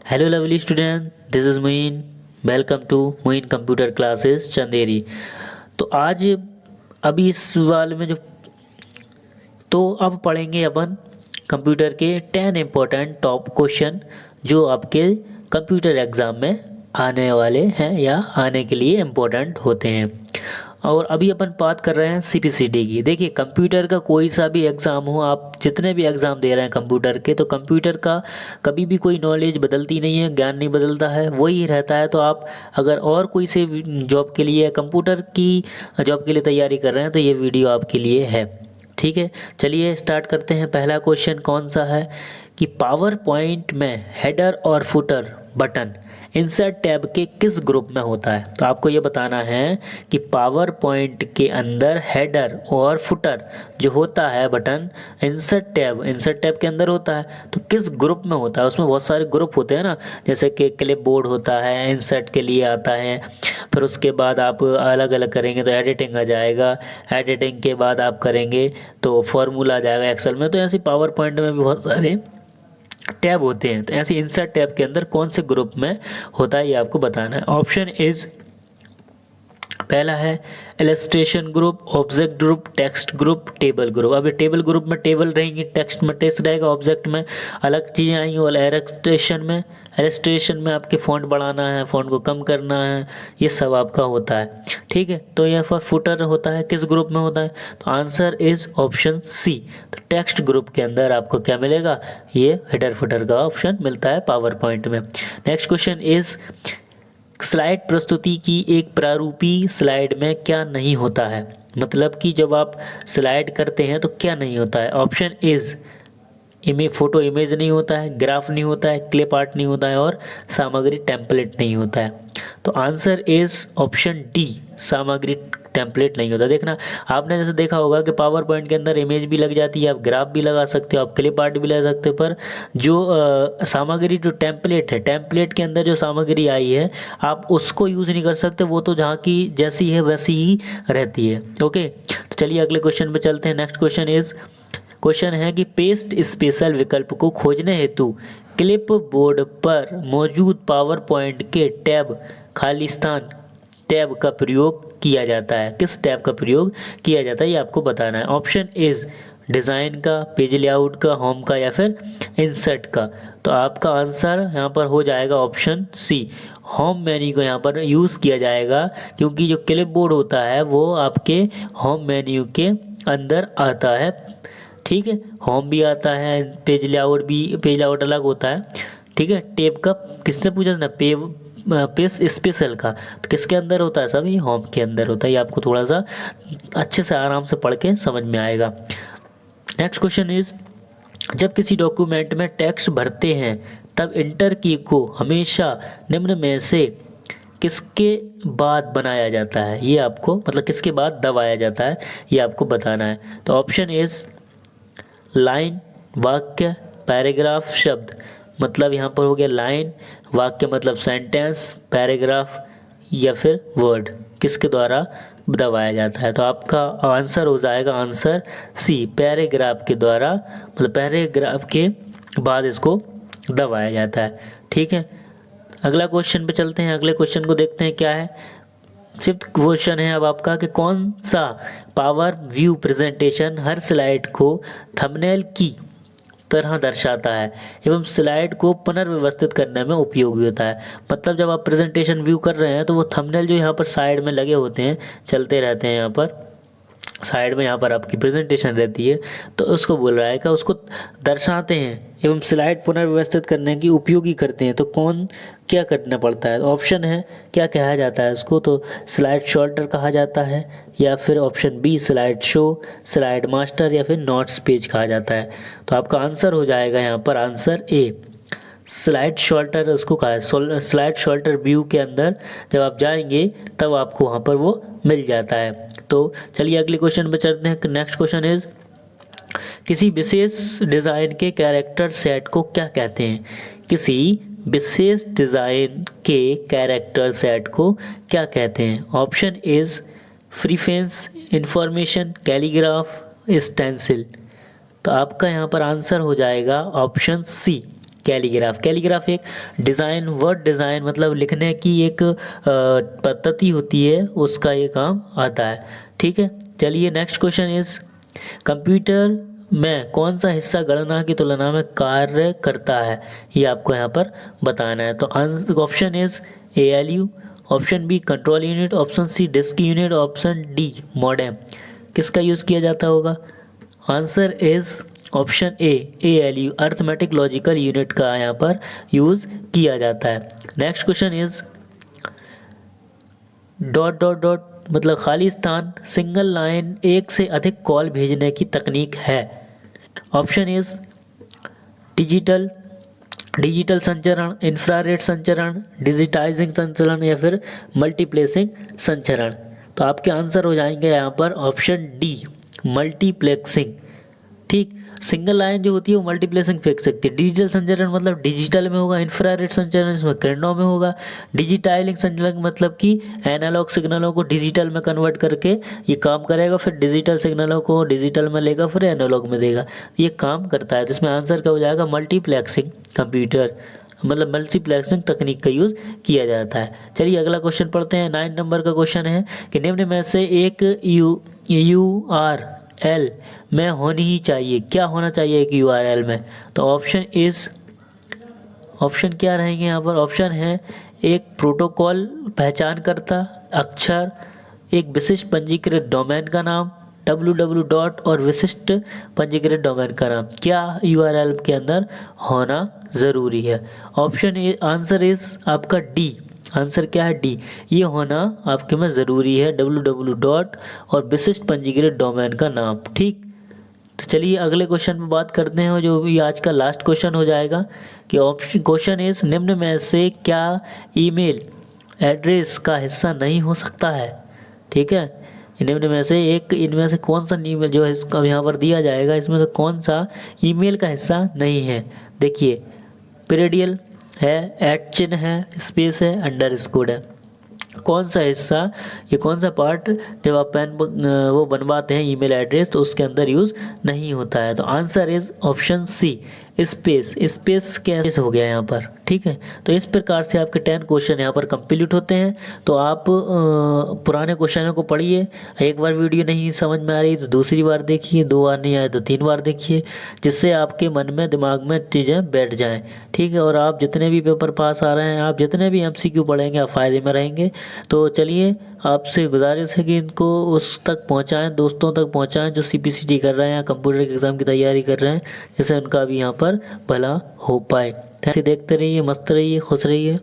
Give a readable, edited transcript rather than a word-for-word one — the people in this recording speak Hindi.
Hello lovely student, this is Moin. Welcome to Moin computer classes Chanderi. तो आज अभी इस वाले में जो अब पढ़ेंगे अपन कंप्यूटर के 10 इम्पोर्टेंट टॉप क्वेश्चन जो आपके कंप्यूटर एग्ज़ाम में आने वाले हैं या आने के लिए इम्पोर्टेंट होते हैं। और अभी अपन बात कर रहे हैं सीपीसीटी की। देखिए, कंप्यूटर का कोई सा भी एग्ज़ाम हो, आप जितने भी एग्ज़ाम दे रहे हैं कंप्यूटर के, तो कंप्यूटर का कभी भी कोई नॉलेज बदलती नहीं है, ज्ञान नहीं बदलता है, वही रहता है। तो आप अगर और कोई से जॉब के लिए, कंप्यूटर की जॉब के लिए तैयारी कर रहे हैं, तो ये वीडियो आपके लिए है। ठीक है, चलिए स्टार्ट करते हैं। पहला क्वेश्चन कौन सा है कि पावर पॉइंट में हेडर और फुटर बटन इंसर्ट टैब के किस ग्रुप में होता है। तो आपको ये बताना है कि पावर पॉइंट के अंदर हेडर और फुटर जो होता है बटन इंसर्ट टैब के अंदर होता है, तो किस ग्रुप में होता है। उसमें बहुत सारे ग्रुप होते हैं ना, जैसे कि क्लिप बोर्ड होता है, इंसर्ट के लिए आता है। फिर उसके बाद आप अलग अलग करेंगे तो एडिटिंग आ जाएगा, एडिटिंग के बाद आप करेंगे तो फॉर्मूला आ जाएगा एक्सेल में। तो ऐसे पावर पॉइंट में भी बहुत सारे टैब होते हैं। तो ऐसे इंसर्ट टैब के अंदर कौन से ग्रुप में होता है ये आपको बताना है। ऑप्शन इज पहला है illustration group, object group, text group, table group. अब टेबल ग्रुप में टेबल रहेंगी, टेक्स्ट में टेक्स्ट रहेगा, ऑब्जेक्ट में अलग चीज़ें आएंगी, और इलस्ट्रेशन में आपके फ़ॉन्ट बढ़ाना है, फ़ॉन्ट को कम करना है, ये सब आपका होता है। ठीक है, तो यह पर फुटर होता है किस ग्रुप में होता है, तो आंसर इज ऑप्शन सी। तो टेक्स्ट ग्रुप के अंदर आपको क्या मिलेगा, ये हेडर फुटर का ऑप्शन मिलता है पावर पॉइंट में। नेक्स्ट क्वेश्चन इज स्लाइड प्रस्तुति की एक प्रारूपी स्लाइड में क्या नहीं होता है। मतलब कि जब आप स्लाइड करते हैं तो क्या नहीं होता है। ऑप्शन इज फोटो इमेज नहीं होता है, ग्राफ नहीं होता है, क्लिप आर्ट नहीं होता है, और सामग्री टेम्पलेट नहीं होता है। तो आंसर इज ऑप्शन डी, सामग्री टेम्पलेट नहीं होता। देखना, आपने जैसे देखा होगा कि पावर पॉइंट के अंदर इमेज भी लग जाती है, आप ग्राफ भी लगा सकते हो, आप क्लिप आर्ट भी लगा सकते हो, पर जो सामग्री जो टेम्पलेट है, टेम्पलेट के अंदर जो सामग्री आई है आप उसको यूज़ नहीं कर सकते, वो तो जहाँ की जैसी है वैसी ही रहती है। ओके, तो चलिए अगले क्वेश्चन पे चलते हैं। नेक्स्ट क्वेश्चन है कि पेस्ट स्पेशल विकल्प को खोजने हेतु क्लिप बोर्ड पर मौजूद पावर पॉइंट के टैब खालिस्तान टैब का प्रयोग किया जाता है। किस टैब का प्रयोग किया जाता है ये आपको बताना है। ऑप्शन इज डिज़ाइन का, पेज लेआउट का, होम का, या फिर इंसर्ट का। तो आपका आंसर यहाँ पर हो जाएगा ऑप्शन सी, होम मेन्यू को यहाँ पर यूज़ किया जाएगा, क्योंकि जो क्लिप बोर्ड होता है वो आपके होम मेन्यू के अंदर आता है। ठीक है, होम भी आता है, पेज लेआउट अलग होता है। ठीक है, टैब का किसने पूछा था ना, पेज स्पेशल का, तो किसके अंदर होता है, सभी होम के अंदर होता है। ये आपको थोड़ा सा अच्छे से आराम से पढ़ के समझ में आएगा। नेक्स्ट क्वेश्चन इज जब किसी डॉक्यूमेंट में टेक्स्ट भरते हैं तब इंटर की को हमेशा निम्न में से किसके बाद बनाया जाता है। ये आपको मतलब किसके बाद दबाया जाता है ये आपको बताना है। तो ऑप्शन इज लाइन, वाक्य, पैराग्राफ, शब्द। मतलब यहाँ पर हो गया लाइन, वाक्य मतलब सेंटेंस, पैराग्राफ या फिर वर्ड, किसके द्वारा दबाया जाता है। तो आपका आंसर हो जाएगा आंसर सी, पैराग्राफ के द्वारा, मतलब पैराग्राफ के बाद इसको दबाया जाता है। ठीक है, अगला क्वेश्चन पे चलते हैं। अगले क्वेश्चन को देखते हैं क्या है। फिफ्थ क्वेश्चन है अब आपका कि कौन सा पावर व्यू प्रेजेंटेशन हर स्लाइड को थंबनेल की तरह दर्शाता है एवं स्लाइड को पुनर्व्यवस्थित करने में उपयोगी होता है। मतलब जब आप प्रेजेंटेशन व्यू कर रहे हैं तो वो थंबनेल जो यहाँ पर साइड में लगे होते हैं, चलते रहते हैं, यहाँ पर साइड में यहाँ पर आपकी प्रेजेंटेशन रहती है, तो उसको बोल रहा है कि उसको दर्शाते हैं एवं स्लाइड पुनर्व्यवस्थित करने की उपयोगी करते हैं। तो कौन क्या करना पड़ता है। ऑप्शन है क्या कहा जाता है उसको, तो स्लाइड शॉर्टर कहा जाता है, या फिर option B slide show, slide master, या फिर नोट्स पेज कहा जाता है। तो आपका आंसर हो जाएगा यहाँ पर आंसर ए, स्लाइड शॉर्टर उसको कहा है। स्लाइड शॉर्टर व्यू के अंदर जब आप जाएंगे तब आपको वहाँ पर वो मिल जाता है। तो चलिए अगले क्वेश्चन पे चलते हैं। नेक्स्ट क्वेश्चन इज किसी विशेष डिज़ाइन के कैरेक्टर सेट को क्या कहते हैं। किसी विशेष डिज़ाइन के कैरेक्टर सेट को क्या कहते हैं। Option is preface, information, calligraph, stencil. तो आपका यहाँ पर आंसर हो जाएगा ऑप्शन सी, कैलीग्राफ। कैलीग्राफ एक डिज़ाइन, वर्ड डिज़ाइन मतलब लिखने की एक पद्धति होती है, उसका ये काम आता है। ठीक है, चलिए नेक्स्ट क्वेश्चन इज कंप्यूटर में कौन सा हिस्सा गणना की तुलना में कार्य करता है, ये आपको यहाँ पर बताना है। तो option is ALU, option B control unit, option C disk unit, option D modem. किसका यूज़ किया जाता होगा? Answer is option A ALU, arithmetic logical unit का यहाँ पर यूज़ किया जाता है। Next question is dot dot dot मतलब खाली स्थान सिंगल लाइन एक से अधिक कॉल भेजने की तकनीक है। ऑप्शन इज डिजिटल संचरण, इंफ्रारेड संचरण, डिजिटाइजिंग संचरण या फिर मल्टीप्लेक्सिंग संचरण। तो आपके आंसर हो जाएंगे यहाँ पर ऑप्शन डी मल्टीप्लेक्सिंग। ठीक, सिंगल लाइन जो होती है वो मल्टीप्लेक्सिंग फेंक सकती है। डिजिटल संचरण मतलब डिजिटल में होगा, इंफ्रारेड संचरण इसमें किरणों में होगा, डिजिटाइजिंग संचरण मतलब कि एनालॉग सिग्नलों को डिजिटल में कन्वर्ट करके ये काम करेगा, फिर डिजिटल सिग्नलों को डिजिटल में लेगा, फिर एनालॉग में देगा, ये काम करता है। तो इसमें आंसर क्या हो जाएगा? मल्टीप्लेक्सिंग कंप्यूटर मतलब मल्टीप्लेक्सिंग तकनीक का यूज़ किया जाता है। चलिए अगला क्वेश्चन पढ़ते हैं। 9 नंबर का क्वेश्चन है कि निम्न में से एक URL में होनी ही चाहिए, क्या होना चाहिए एक URL में? तो ऑप्शन क्या रहेंगे यहाँ पर? ऑप्शन है एक प्रोटोकॉल पहचानकर्ता अक्षर, एक विशिष्ट पंजीकृत डोमेन का नाम www. और विशिष्ट पंजीकृत डोमेन का नाम। क्या URL के अंदर होना ज़रूरी है? ऑप्शन आंसर इज आपका डी। आंसर क्या है? डी, ये होना आपके में ज़रूरी है www. और विशिष्ट पंजीकृत डोमेन का नाम। ठीक, तो चलिए अगले क्वेश्चन में बात करते हैं जो भी आज का लास्ट क्वेश्चन हो जाएगा कि ऑप्शन क्वेश्चन इज निम्न में से क्या ईमेल एड्रेस का हिस्सा नहीं हो सकता है? ठीक है, निम्न में से इनमें से कौन सा ईमेल जो है इसका यहाँ पर दिया जाएगा, इसमें से कौन सा ईमेल का हिस्सा नहीं है? देखिए पीरियड है, @ है, स्पेस है, अंडरस्कोर है। कौन सा हिस्सा, ये कौन सा पार्ट जब आप पेन वो बनवाते हैं ईमेल एड्रेस तो उसके अंदर यूज़ नहीं होता है? तो answer is option C space कैसे हो गया यहाँ पर। ठीक है, तो इस प्रकार से आपके 10 क्वेश्चन यहाँ पर कंप्लीट होते हैं। तो आप पुराने क्वेश्चनों को पढ़िए, एक बार वीडियो नहीं समझ में आ रही तो दूसरी बार देखिए, 2 बार नहीं आए तो 3 बार देखिए, जिससे आपके मन में दिमाग में चीज़ें बैठ जाएं। ठीक है, और आप जितने भी पेपर पास आ रहे हैं, आप जितने भी MCQ पढ़ेंगे आप फ़ायदे में रहेंगे। तो चलिए आपसे गुजारिश है कि इनको उस तक पहुंचाएं, दोस्तों तक पहुंचाएं जो CPCT कर रहे हैं या कंप्यूटर के एग्ज़ाम की तैयारी कर रहे हैं, जिससे उनका भी यहाँ पर भला हो पाए। ऐसे देखते रहिए, मस्त रहिए, खुश रहिए।